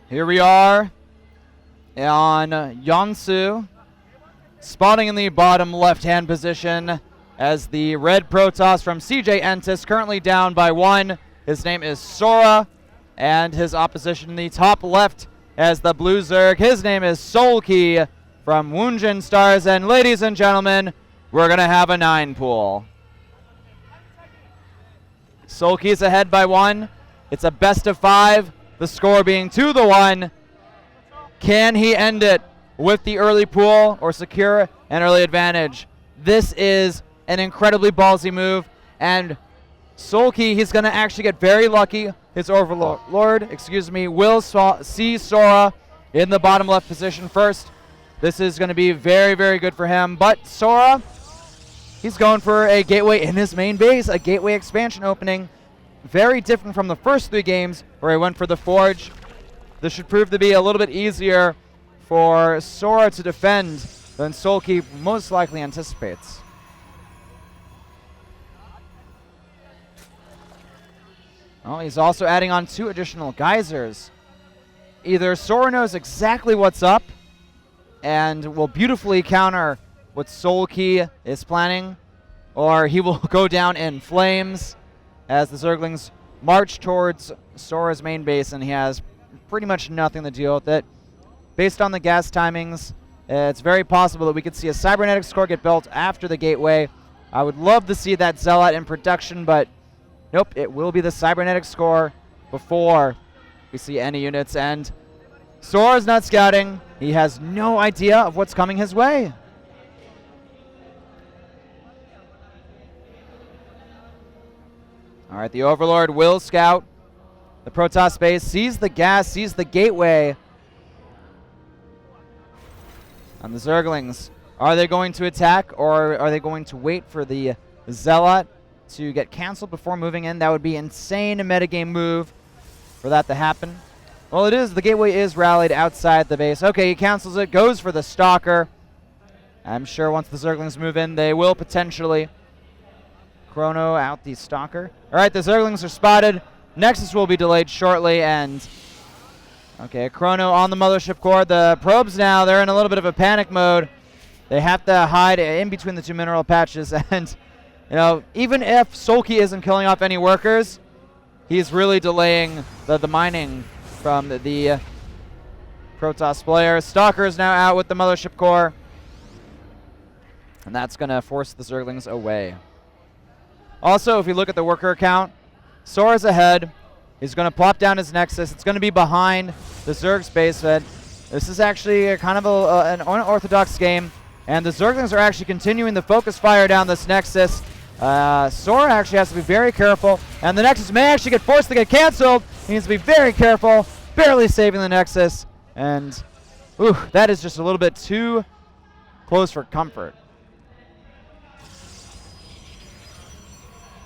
Here we are on Yonsu, spawning in the bottom left-hand position as the red Protoss from CJ Entis, currently down by 1. His name is Sora, and his opposition in the top left as the blue Zerg. His name is SoulKey from Woonjin Stars, and ladies and gentlemen, we're going to have a 9 pool. SoulKey's ahead by 1. It's a best of 5, the score being 2-1. Can he end it with the early pool or secure an early advantage? This is an incredibly ballsy move, and SoulKey, he's going to actually get very lucky. His Overlord, will see Sora in the bottom left position first. This is going to be very, very good for him, but Sora, he's going for a gateway in his main base, a gateway expansion opening. Very different from the first 3 games where he went for the Forge. This should prove to be a little bit easier for Sora to defend than SoulKey most likely anticipates. Well, he's also adding on 2 additional geysers. Either Sora knows exactly what's up and will beautifully counter what SoulKey is planning, or he will go down in flames as the Zerglings march towards Sora's main base, and he has pretty much nothing to deal with it. Based on the gas timings, it's very possible that we could see a cybernetics core get built after the gateway. I would love to see that Zealot in production, but nope, it will be the cybernetics core before we see any units. And Sora's not scouting. He has no idea of what's coming his way. All right, the Overlord will scout the Protoss base, sees the gas, sees the gateway. And the Zerglings, are they going to attack, or are they going to wait for the Zealot to get canceled before moving in? That would be insane, a metagame move for that to happen. Well, it is. The gateway is rallied outside the base. Okay, he cancels it, goes for the Stalker. I'm sure once the Zerglings move in, they will potentially Chrono out the Stalker. All right, the Zerglings are spotted. Nexus will be delayed shortly, and okay, Chrono on the Mothership core. The probes now, they're in a little bit of a panic mode. They have to hide in between the 2 mineral patches, and you know, even if SoulKey isn't killing off any workers, he's really delaying the mining from the Protoss player. Stalker is now out with the Mothership core, and that's going to force the Zerglings away. Also, if you look at the worker count, Sora's ahead. He's going to plop down his Nexus. It's going to be behind the Zerg space. But this is actually a kind of an unorthodox game, and the Zerglings are actually continuing the focus fire down this Nexus. Sora actually has to be very careful, and the Nexus may actually get forced to get canceled. He needs to be very careful, barely saving the Nexus, and that is just a little bit too close for comfort.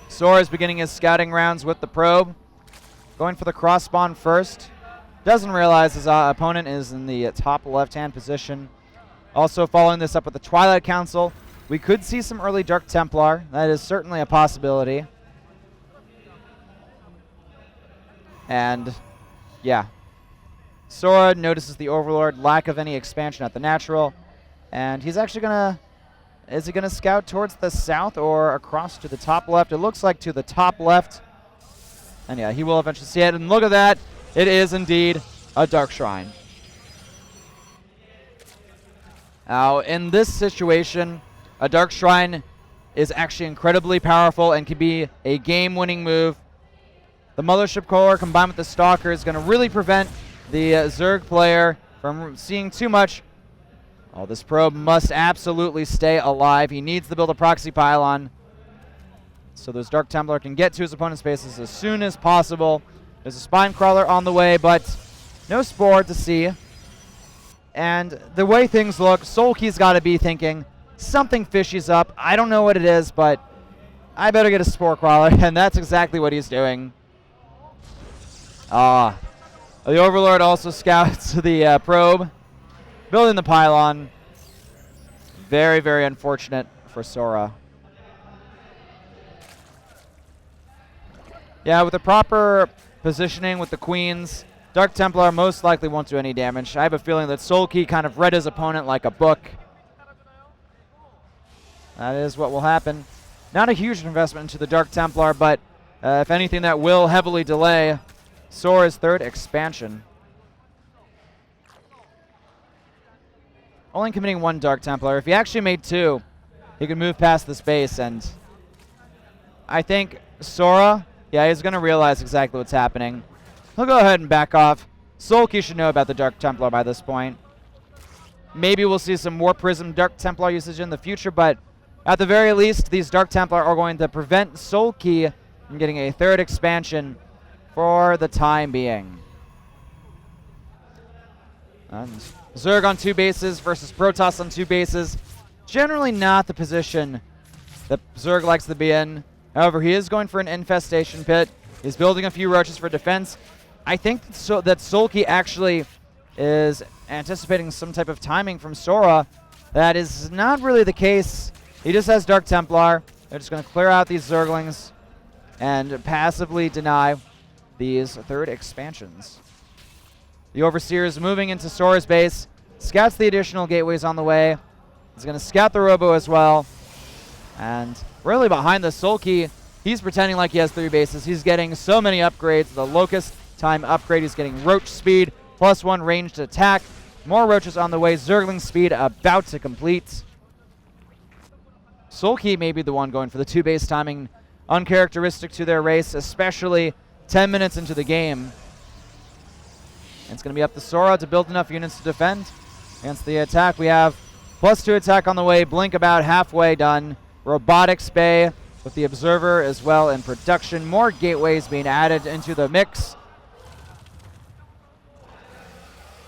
Sora is beginning his scouting rounds with the probe, going for the cross spawn first. Doesn't realize his opponent is in the top left-hand position. Also following this up with the Twilight Council. We could see some early Dark Templar. That is certainly a possibility. And yeah, Sora notices the Overlord, lack of any expansion at the natural, and he's actually gonna, is he gonna scout towards the south or across to the top left? It looks like to the top left. And yeah, he will eventually see it, and look at that, it is indeed a Dark Shrine. Now, in this situation, a Dark Shrine is actually incredibly powerful and can be a game-winning move. The Mothership core combined with the Stalker is going to really prevent the Zerg player from seeing too much. Oh, this probe must absolutely stay alive. He needs to build a proxy pylon so those Dark Templar can get to his opponent's bases as soon as possible. There's a Spine Crawler on the way, but no Spore to see. And the way things look, SoulKey's got to be thinking, something fishy's up. I don't know what it is, but I better get a Spore Crawler, and that's exactly what he's doing. The Overlord also scouts the probe, building the pylon. Very, very unfortunate for Sora. Yeah, with the proper positioning with the queens, Dark Templar most likely won't do any damage. I have a feeling that SoulKey kind of read his opponent like a book. That is what will happen. Not a huge investment into the Dark Templar, but if anything, that will heavily delay Sora's third expansion. Only committing one Dark Templar. If he actually made two, he could move past this base, and I think Sora, yeah, he's going to realize exactly what's happening. He'll go ahead and back off. SoulKey should know about the Dark Templar by this point. Maybe we'll see some more Prism Dark Templar usage in the future, but at the very least, these Dark Templar are going to prevent SoulKey from getting a third expansion for the time being. And Zerg on 2 bases versus Protoss on 2 bases. Generally not the position that Zerg likes to be in. However, he is going for an infestation pit. He's building a few roaches for defense. I think that SoulKey actually is anticipating some type of timing from Sora. That is not really the case. He just has Dark Templar. They're just going to clear out these Zerglings and passively deny these third expansions. The Overseer is moving into Sora's base. Scouts the additional gateways on the way. He's going to scout the Robo as well. And really behind the SoulKey, he's pretending like he has 3 bases. He's getting so many upgrades. The Locust time upgrade. He's getting Roach speed, +1 ranged attack. More Roaches on the way. Zergling speed about to complete. SoulKey may be the one going for the 2 base timing. Uncharacteristic to their race, especially 10 minutes into the game. And it's going to be up to Sora to build enough units to defend against the attack. We have +2 attack on the way. Blink about halfway done. Robotics Bay with the Observer as well in production. More gateways being added into the mix.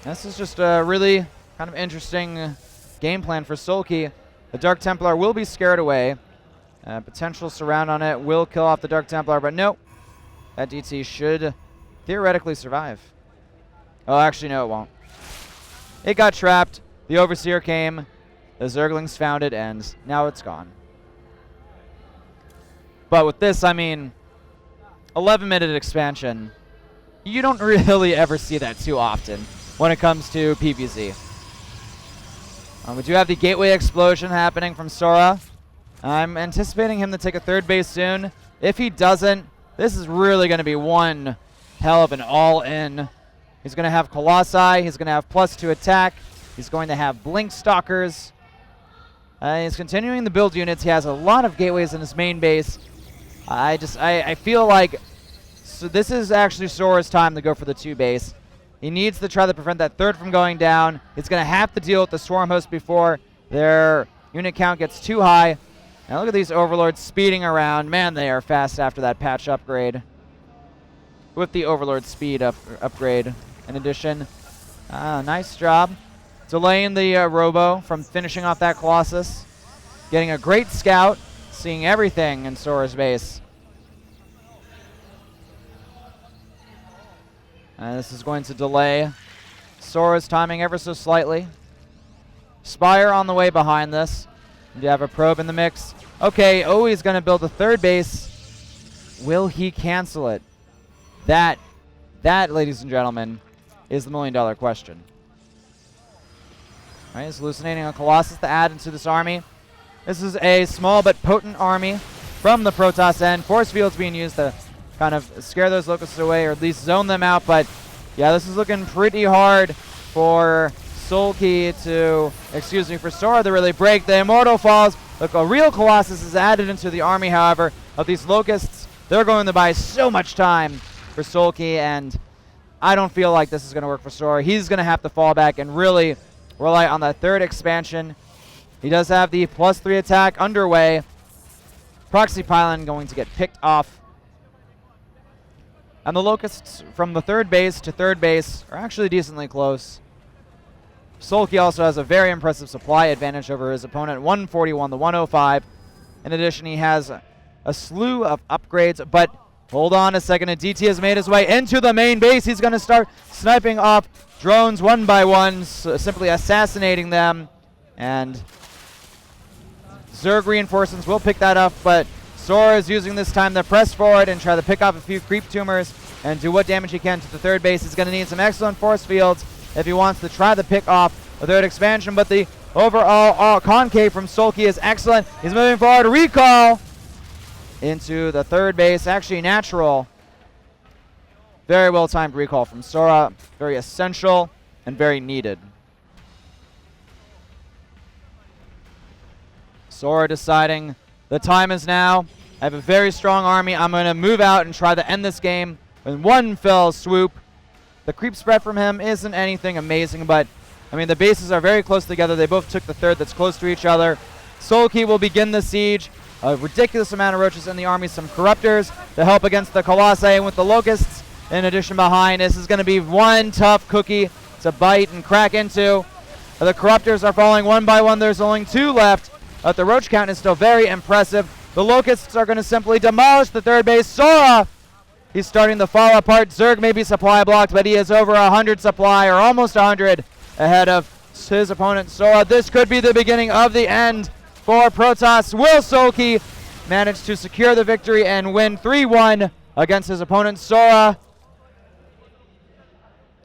This is just a really kind of interesting game plan for SoulKey. The Dark Templar will be scared away. Potential surround on it will kill off the Dark Templar, but no. That DT should theoretically survive. Oh, actually, no, it won't. It got trapped. The Overseer came. The Zerglings found it, and now it's gone. But with this, I mean, 11-minute expansion. You don't really ever see that too often when it comes to PvZ. We do have the Gateway Explosion happening from Sora. I'm anticipating him to take a 3rd base soon. If he doesn't, this is really going to be one hell of an all-in. He's going to have Colossi. He's going to have +2 attack. He's going to have Blink Stalkers. He's continuing to build units. He has a lot of gateways in his main base. I feel like so this is actually Sora's time to go for the 2 base. He needs to try to prevent that 3rd from going down. He's going to have to deal with the Swarm Host before their unit count gets too high. And look at these Overlords speeding around. Man, they are fast after that patch upgrade. With the Overlord speed upgrade in addition. Nice job. Delaying the Robo from finishing off that Colossus. Getting a great scout. Seeing everything in Sora's base. And this is going to delay Sora's timing ever so slightly. Spire on the way behind this. You have a probe in the mix. Okay, he's going to build a 3rd base. Will he cancel it? That, ladies and gentlemen, is the $1,000,000 question. All right, he's hallucinating a Colossus to add into this army. This is a small but potent army from the Protoss end. Force Field's being used to kind of scare those locusts away, or at least zone them out. But yeah, this is looking pretty hard for SoulKey for Sora to really break. The Immortal falls. Look, a real Colossus is added into the army, however, of these locusts. They're going to buy so much time for SoulKey, and I don't feel like this is going to work for Sora. He's going to have to fall back and really rely on that 3rd expansion. He does have the +3 attack underway. Proxy Pylon going to get picked off. And the Locusts from the 3rd base to 3rd base are actually decently close. SoulKey also has a very impressive supply advantage over his opponent, 141 to 105. In addition, he has a slew of upgrades, but hold on a second. A DT has made his way into the main base. He's going to start sniping off drones one by one, simply assassinating them. And Zerg reinforcements will pick that up, but Sora is using this time to press forward and try to pick off a few creep tumors and do what damage he can to the third base. He's going to need some excellent force fields if he wants to try to pick off a third expansion, but the overall concave from SoulKey is excellent. He's moving forward, recall into the third base, actually natural. Very well timed recall from Sora, very essential and very needed. Sora deciding the time is now. I have a very strong army. I'm going to move out and try to end this game in one fell swoop. The creep spread from him isn't anything amazing, but I mean, the bases are very close together. They both took the third that's close to each other. SoulKey will begin the siege. A ridiculous amount of roaches in the army. Some corruptors to help against the Colossi, and with the locusts in addition behind. This is going to be one tough cookie to bite and crack into. The corruptors are falling one by one. There's only 2 left. But the roach count is still very impressive. The locusts are going to simply demolish the third base. Sora, he's starting to fall apart. Zerg may be supply blocked, but he is over 100 supply, or almost 100, ahead of his opponent Sora. This could be the beginning of the end for Protoss. Will SoulKey manage to secure the victory and win 3-1 against his opponent Sora?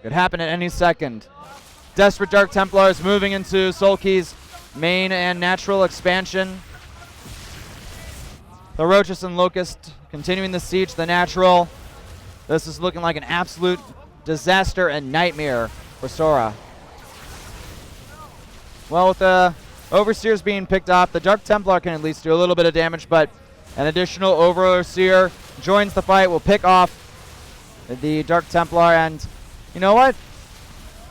Could happen at any second. Desperate Dark Templars moving into SoulKey's main and natural expansion. The Roaches and Locust continuing the siege, the natural. This is looking like an absolute disaster and nightmare for Sora. Well, with the Overseers being picked off, the Dark Templar can at least do a little bit of damage, but an additional Overseer joins the fight, will pick off the Dark Templar, and you know what?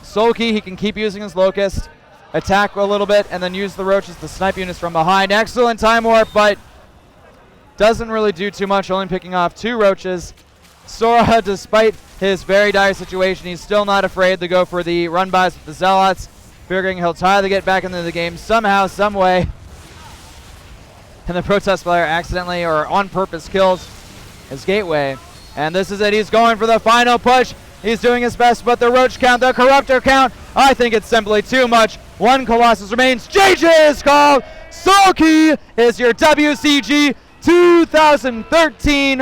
SoulKey, he can keep using his Locust, attack a little bit, and then use the Roaches to snipe units from behind. Excellent time warp, but doesn't really do too much, only picking off 2 Roaches. Sora, despite his very dire situation, he's still not afraid to go for the run-bys with the Zealots, figuring he'll try to get back into the game somehow, some way. And the Protoss player accidentally or on purpose kills his gateway. And this is it. He's going for the final push. He's doing his best, but the Roach count, the Corruptor count, I think it's simply too much. 1 Colossus remains. JJ is called. SoulKey is your WCG 2013